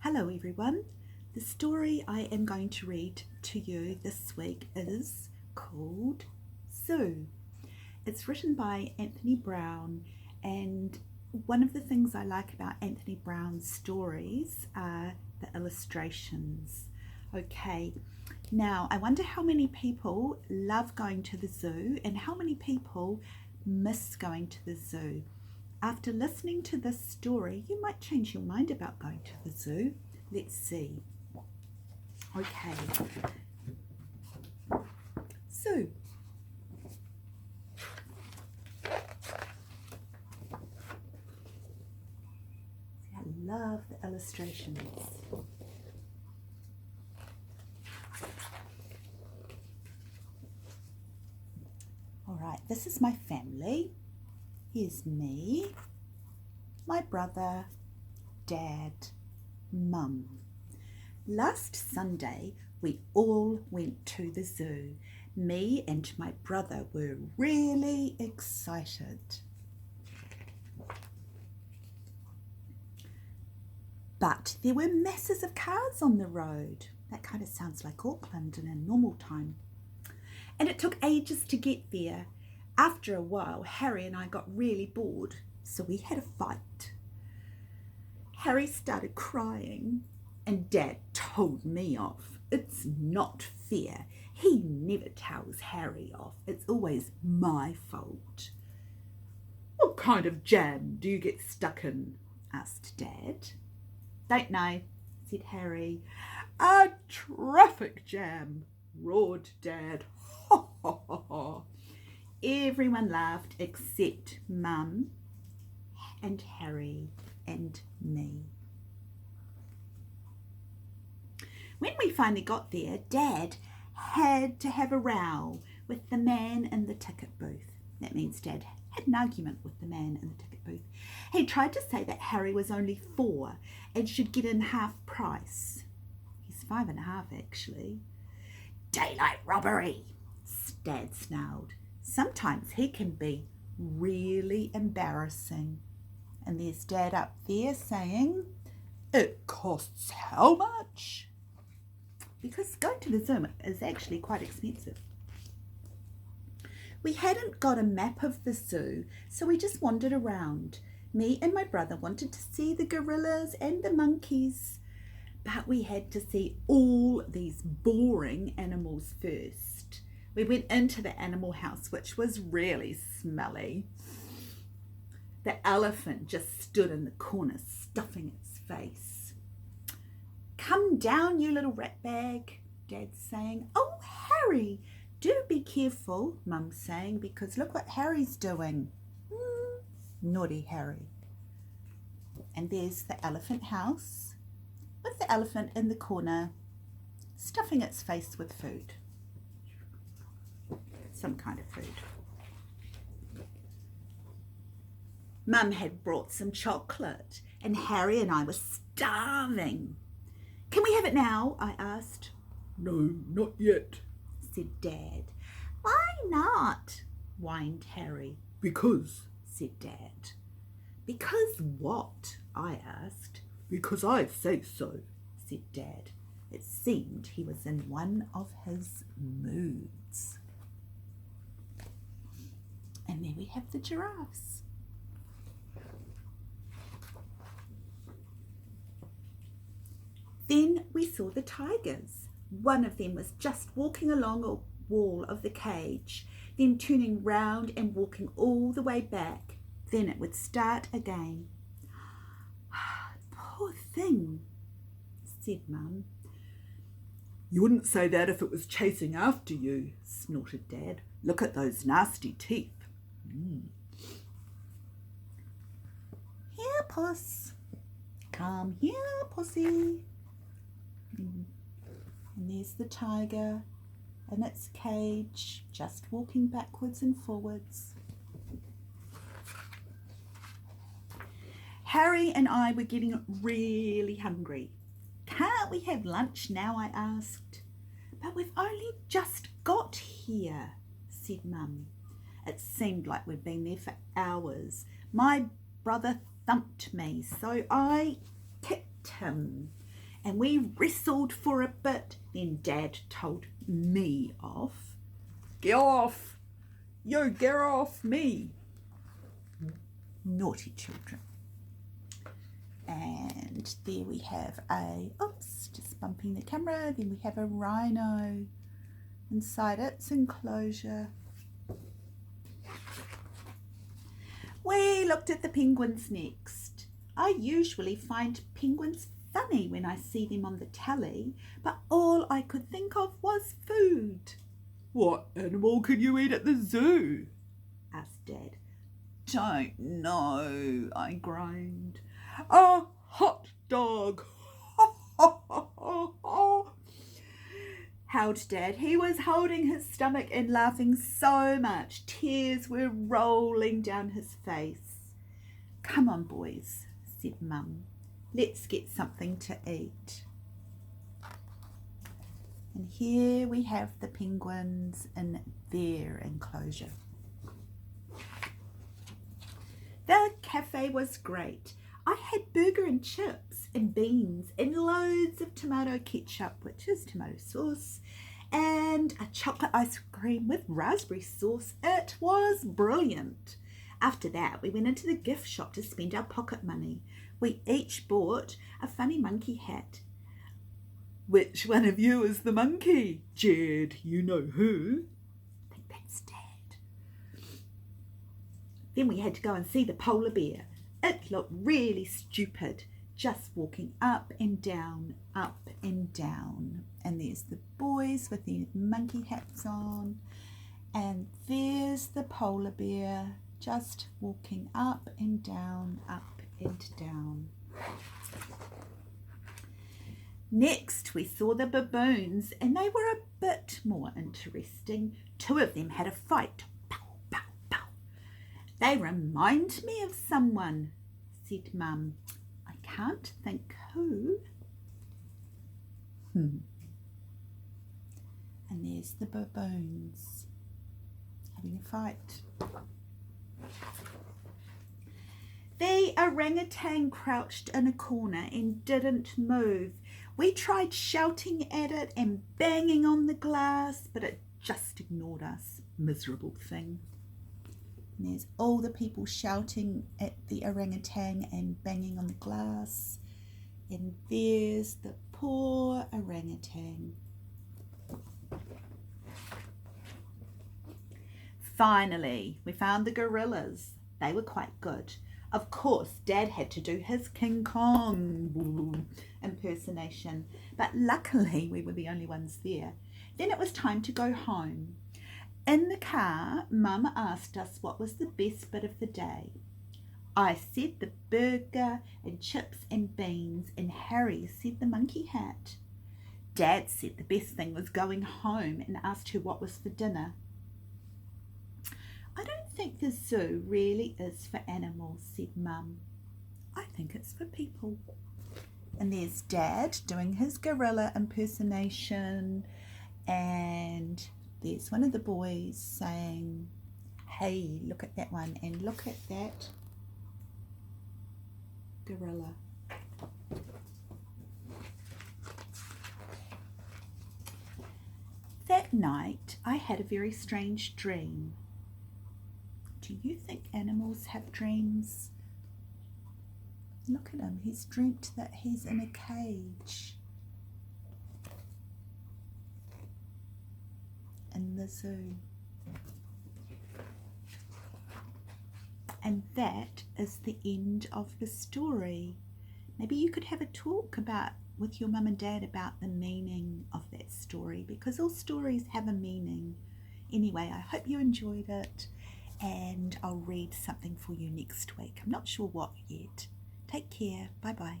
Hello everyone. The story I am going to read to you this week is called Zoo. It's written by Anthony Browne, and one of the things I like about Anthony Browne's stories are the illustrations. Okay, now I wonder how many people love going to the zoo and how many people miss going to the zoo. After listening to this story, you might change your mind about going to the zoo. Let's see. Okay. Zoo. I love the illustrations. All right, this is my family. Here's me, my brother, Dad, Mum. Last Sunday, we all went to the zoo. Me and my brother were really excited. But there were masses of cars on the road. That kind of sounds like Auckland in a normal time. And it took ages to get there. After a while, Harry and I got really bored, so we had a fight. Harry started crying, and Dad told me off. It's not fair. He never tells Harry off. It's always my fault. What kind of jam do you get stuck in? Asked Dad. Don't know, said Harry. A traffic jam, roared Dad. Ha ha ha ha. Everyone laughed except Mum and Harry and me. When we finally got there, Dad had to have a row with the man in the ticket booth. That means Dad had an argument with the man in the ticket booth. He tried to say that Harry was only 4 and should get in half price. He's 5.5 actually. Daylight robbery, Dad snarled. Sometimes he can be really embarrassing. And there's Dad up there saying, it costs how much? Because going to the zoo is actually quite expensive. We hadn't got a map of the zoo, so we just wandered around. Me and my brother wanted to see the gorillas and the monkeys, but we had to see all these boring animals first. We went into the animal house, which was really smelly. The elephant just stood in the corner, stuffing its face. Come down, you little ratbag, Dad's saying. Oh, Harry, do be careful, Mum's saying, because look what Harry's doing. Naughty Harry. And there's the elephant house with the elephant in the corner, stuffing its face with food. Some kind of food. Mum had brought some chocolate, and Harry and I were starving. Can we have it now? I asked. No, not yet, said Dad. Why not? Whined Harry. Because, said Dad. Because what? I asked. Because I say so, said Dad. It seemed he was in one of his moods. And there we have the giraffes. Then we saw the tigers. One of them was just walking along a wall of the cage, then turning round and walking all the way back. Then it would start again. Poor thing, said Mum. You wouldn't say that if it was chasing after you, snorted Dad. Look at those nasty teeth. Here, puss. Come here, pussy. And there's the tiger in its cage, just walking backwards and forwards. Harry and I were getting really hungry. Can't we have lunch now? I asked. But we've only just got here, said Mum. It seemed like we'd been there for hours. My brother thumped me, so I kicked him. and we wrestled for a bit. Then Dad told me off. Get off! You get off me! Naughty children. And there we have oops, just bumping the camera. Then we have a rhino inside its enclosure. We looked at the penguins next. I usually find penguins funny when I see them on the telly, but all I could think of was food. What animal can you eat at the zoo? Asked Dad. Don't know, I groaned. A hot dog. Howled Dad. He was holding his stomach and laughing so much. Tears were rolling down his face. Come on, boys, said Mum. Let's get something to eat. And here we have the penguins in their enclosure. The cafe was great. I had burger and chips and beans and loads of tomato ketchup, which is tomato sauce, and a chocolate ice cream with raspberry sauce. It was brilliant. After that, we went into the gift shop to spend our pocket money. We each bought a funny monkey hat. Which one of you is the monkey? Jed, you know who? I think that's Dad. Then we had to go and see the polar bear. It looked really stupid, just walking up and down, up and down. And there's the boys with their monkey hats on. And there's the polar bear, just walking up and down, up and down. Next, we saw the baboons, and they were a bit more interesting. Two of them had a fight. Pow, pow, pow. They remind me of someone, said Mum. I can't think who. And there's the baboons having a fight. The orangutan crouched in a corner and didn't move. We tried shouting at it and banging on the glass, but it just ignored us. Miserable thing. And there's all the people shouting at the orangutan and banging on the glass. And there's the poor orangutan. Finally, we found the gorillas. They were quite good. Of course, Dad had to do his King Kong impersonation, but luckily we were the only ones there. Then it was time to go home. In the car, Mum asked us what was the best bit of the day. I said the burger and chips and beans, and Harry said the monkey hat. Dad said the best thing was going home and asked her what was for dinner. I don't think the zoo really is for animals, said Mum. I think it's for people. And there's Dad doing his gorilla impersonation, and there's one of the boys saying, hey, look at that one, and look at that gorilla. That night, I had a very strange dream. Do you think animals have dreams? Look at him. He's dreamt that he's in a cage in the zoo. And that is the end of the story. Maybe you could have a talk with your mum and dad about the meaning of that story, because all stories have a meaning. Anyway, I hope you enjoyed it, and I'll read something for you next week. I'm not sure what yet. Take care. Bye-bye.